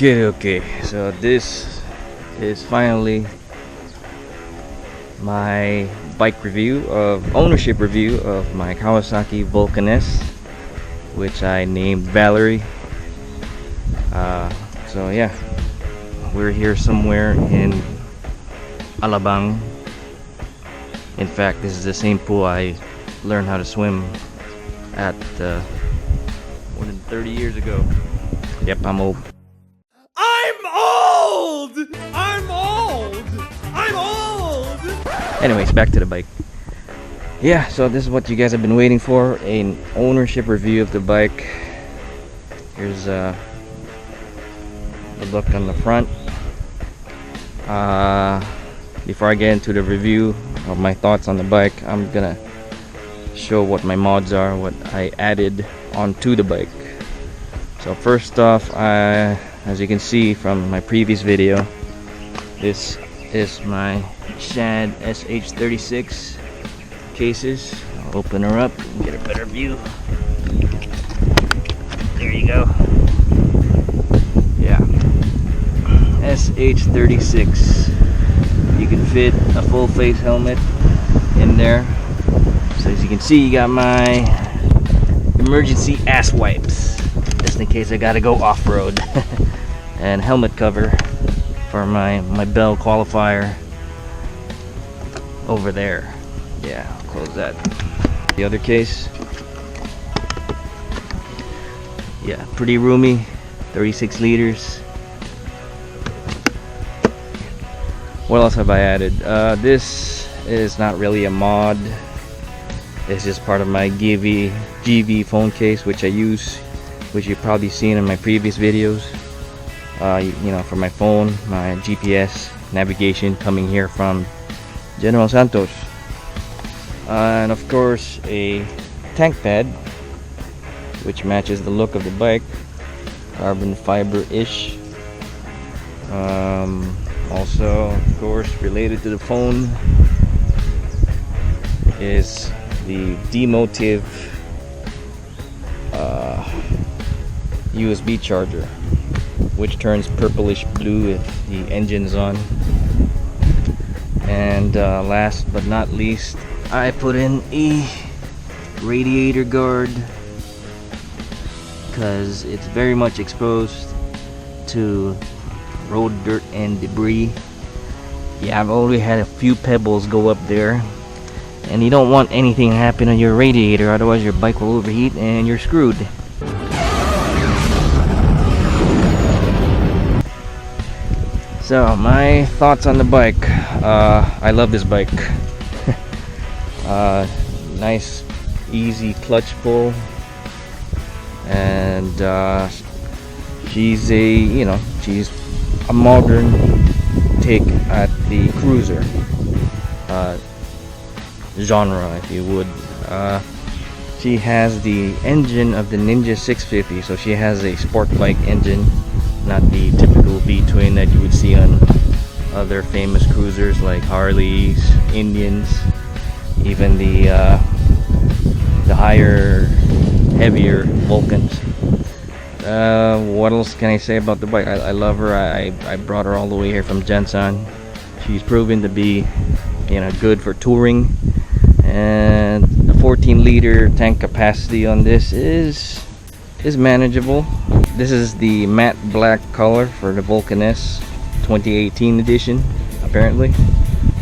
Okay, so this is finally my bike review ownership review of my Kawasaki Vulcan S, which I named Valerie. So yeah, we're here somewhere in Alabang. In fact, this is the same pool I learned how to swim at more than 30 years ago. Yep, I'm old. Anyways, back to the bike. Yeah, so this is what you guys have been waiting for, an ownership review of the bike. Here's the look on the front. Before I get into the review of my thoughts on the bike, I'm gonna show what my mods are, what I added onto the bike. So first off, as you can see from my previous video, this is my Shad SH36 cases. I'll open her up and get a better view. There you go. Yeah, SH36. You can fit a full face helmet in there. So as you can see, you got my emergency ass wipes, just in case I gotta go off-road. And helmet cover for my bell qualifier over there. Yeah, I'll close that. The other case, yeah, pretty roomy, 36 liters. What else have I added? This is not really a mod. It's just part of my GV phone case, which I use, which you've probably seen in my previous videos. You know, for my phone, my GPS navigation coming here from General Santos, and of course a tank pad which matches the look of the bike, carbon fiber-ish. Also, of course, related to the phone is the D-Motiv USB charger, which turns purplish blue if the engine's on. And last but not least, I put in a radiator guard because it's very much exposed to road dirt and debris. Yeah, I've already had a few pebbles go up there, and you don't want anything to happen on your radiator, otherwise your bike will overheat and you're screwed. So my thoughts on the bike. I love this bike. Nice easy clutch pull, and she's a modern take at the cruiser genre, if you would. She has the engine of the Ninja 650, so she has a sport bike engine, not the typical V-twin that you would see on other famous cruisers like Harleys, Indians, even the higher, heavier Vulcans. What else can I say about the bike? I love her. I brought her all the way here from Jansan. She's proven to be, good for touring, and the 14-liter tank capacity on this is manageable. This is the matte black color for the Vulcan S 2018 edition, apparently.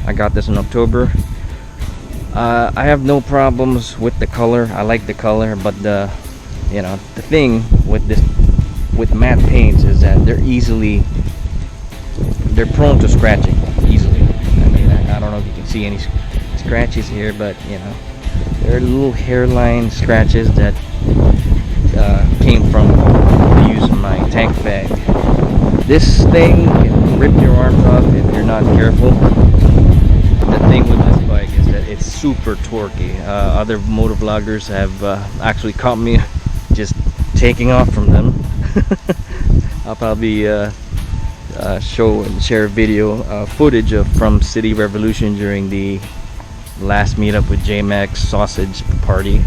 I got this in October. I have no problems with the color. I like the color, but the thing with matte paints is that they're easily they're prone to scratching easily. I mean, I don't know if you can see any scratches here, but you know, there are little hairline scratches that came from the use of my tank bag. This thing can rip your arms off if you're not careful. The thing with this bike is that it's super torquey. Other motovloggers have actually caught me just taking off from them. I'll probably show and share video footage of from City Revolution during the last meetup with J-Max sausage party.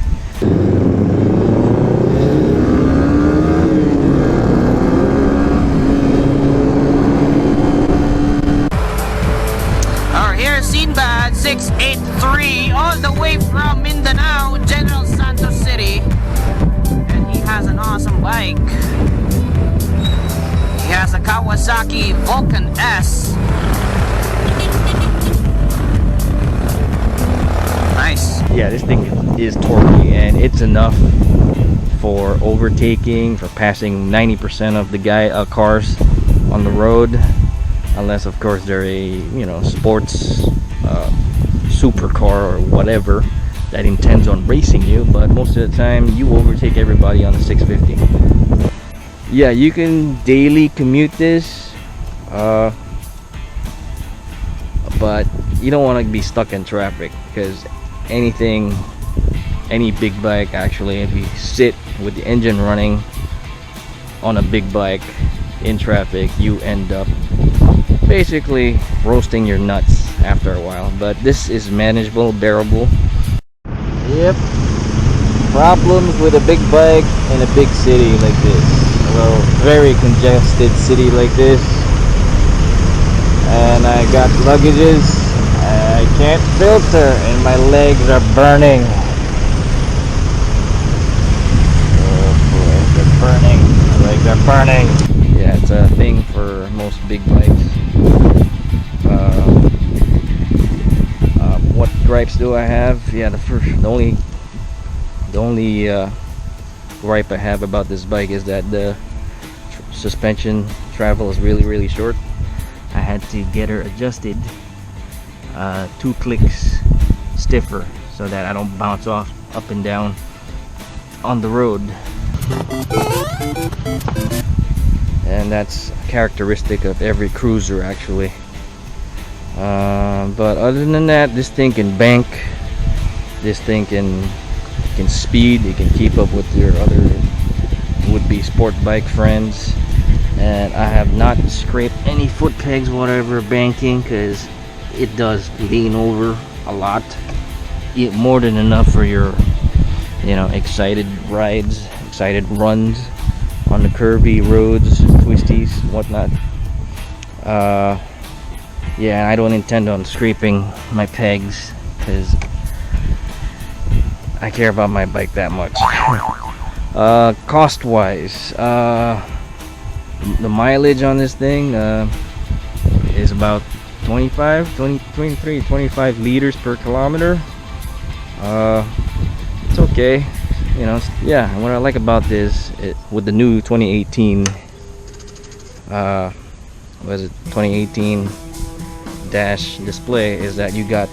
Here's Sinbad 683 all the way from Mindanao, General Santos City, and he has an awesome bike. He has a Kawasaki Vulcan S. Nice. Yeah, this thing is torquey, and it's enough for overtaking, for passing 90% of the cars on the road, unless of course they're a, you know, sports supercar or whatever that intends on racing you. But most of the time you overtake everybody on the 650. Yeah, you can daily commute this, but you don't want to be stuck in traffic, because any big bike, actually, if you sit with the engine running on a big bike in traffic, you end up basically roasting your nuts after a while. But this is manageable, bearable. Yep, problems with a big bike in a big city like this. Well, very congested city like this, and I got luggages I can't filter, and my legs are burning. Oh boy, they're burning. My legs are burning. Yeah, it's a thing for most big bikes. What gripes do I have? Yeah, the only gripe I have about this bike is that the suspension travel is really short. I had to get her adjusted 2 clicks stiffer so that I don't bounce off up and down on the road, and that's characteristic of every cruiser, actually. But other than that, this thing can bank, this thing can speed, it can keep up with your other would-be sport bike friends. And I have not scraped any foot pegs whatever banking, because it does lean over a lot, more than enough for your, you know, excited rides, excited runs on the curvy roads, twisties, whatnot. Yeah, I don't intend on scraping my pegs, because I care about my bike that much. Cost wise, the mileage on this thing is about 25 liters per kilometer. It's okay, you know. Yeah, what I like about this, with the new 2018 2018 dash display, is that you got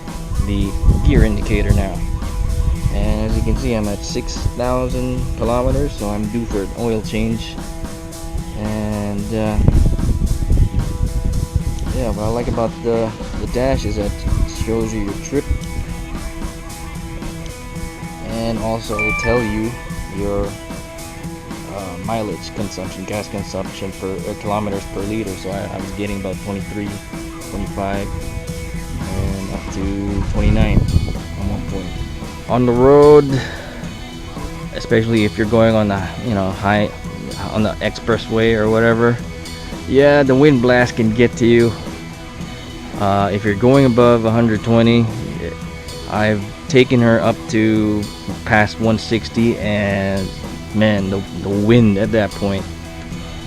the gear indicator now, and as you can see, I'm at 6,000 kilometers, so I'm due for an oil change. And yeah, what I like about the dash is that it shows you your trip, and also will tell you your mileage consumption, gas consumption per kilometers per liter. So I was getting about 23, 25, and up to 29 at one point. On the road, especially if you're going on the, you know, on the expressway or whatever, yeah, the wind blast can get to you. If you're going above 120, I've taken her up to past 160, and man, the wind at that point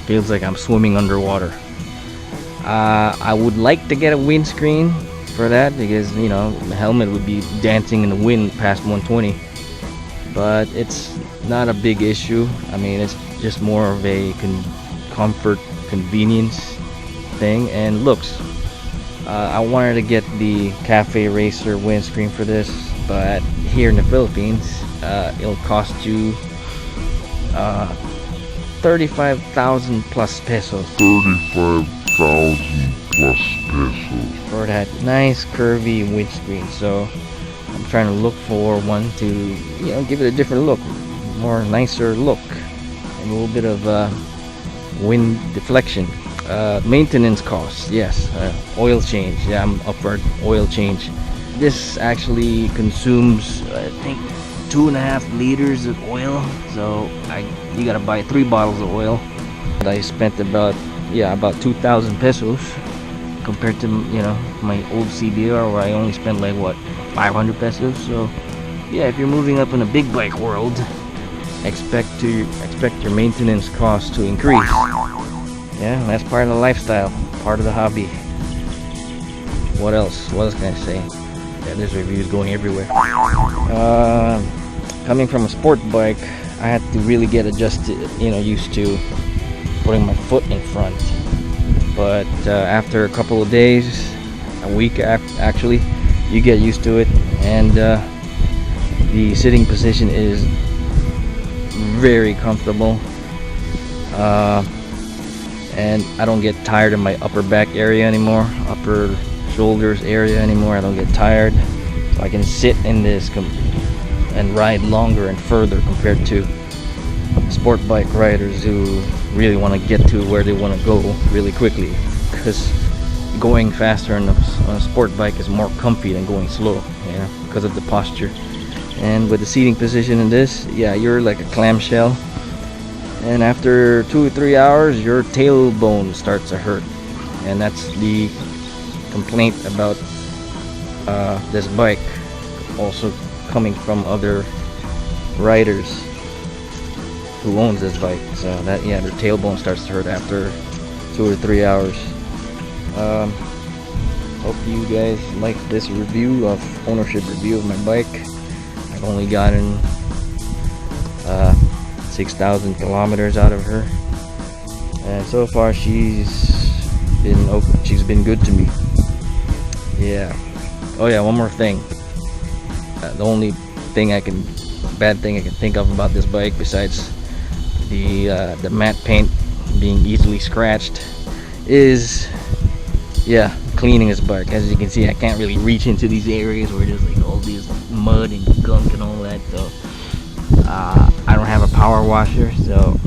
feels like I'm swimming underwater. I would like to get a windscreen for that, because, you know, the helmet would be dancing in the wind past 120, but it's not a big issue. I mean, it's just more of a comfort, convenience thing, and looks. I wanted to get the Cafe Racer windscreen for this, but here in the Philippines, it'll cost you 35,000 plus pesos. 35,000 plus pesos. For that nice curvy windscreen. So I'm trying to look for one to, you know, give it a different look, more nicer look, and a little bit of wind deflection. Maintenance costs, yes. Oil change, yeah, I'm up for oil change. This actually consumes, I think, 2.5 liters of oil, so you gotta buy 3 bottles of oil. I spent about 2,000 pesos compared to, you know, my old CBR where I only spent like what, 500 pesos. So yeah, if you're moving up in a big bike world, expect your maintenance costs to increase. Yeah, that's part of the lifestyle, part of the hobby. What else can I say? Yeah, there's reviews going everywhere. Coming from a sport bike, I had to really get adjusted, you know, used to putting my foot in front. But after a couple of days, a week actually, you get used to it, and the sitting position is very comfortable. And I don't get tired in my upper back area anymore, upper shoulders area anymore. I don't get tired, so I can sit in this and ride longer and further compared to sport bike riders who really want to get to where they want to go really quickly, because going faster on a sport bike is more comfy than going slow, you know, because of the posture. And with the seating position in this, yeah, you're like a clamshell, and after 2 or 3 hours your tailbone starts to hurt, and that's the complaint about this bike, also coming from other riders who owns this bike. So that, yeah, their tailbone starts to hurt after 2 or 3 hours. Hope you guys like this review of ownership review of my bike. I've only gotten 6,000 kilometers out of her, and so far she's been good to me. Yeah. Oh yeah, one more thing. The only bad thing I can think of about this bike, besides the matte paint being easily scratched, is, yeah, cleaning this bike. As you can see, I can't really reach into these areas where there's like all this mud and gunk and all that. So I don't have a power washer, so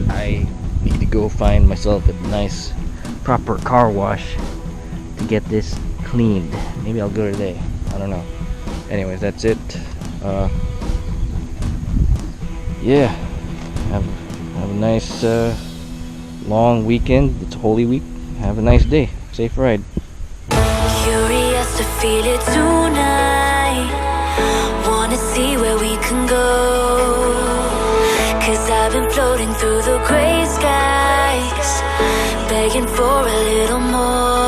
I need to go find myself a nice proper car wash to get this cleaned. Maybe I'll go today, I don't know. Anyways, that's it. Yeah, have a nice long weekend. It's Holy Week. Have a nice day. Safe ride. Curious to feel it tonight. Wanna see where we can go. 'Cause I've been floating through the gray skies, begging for a little more.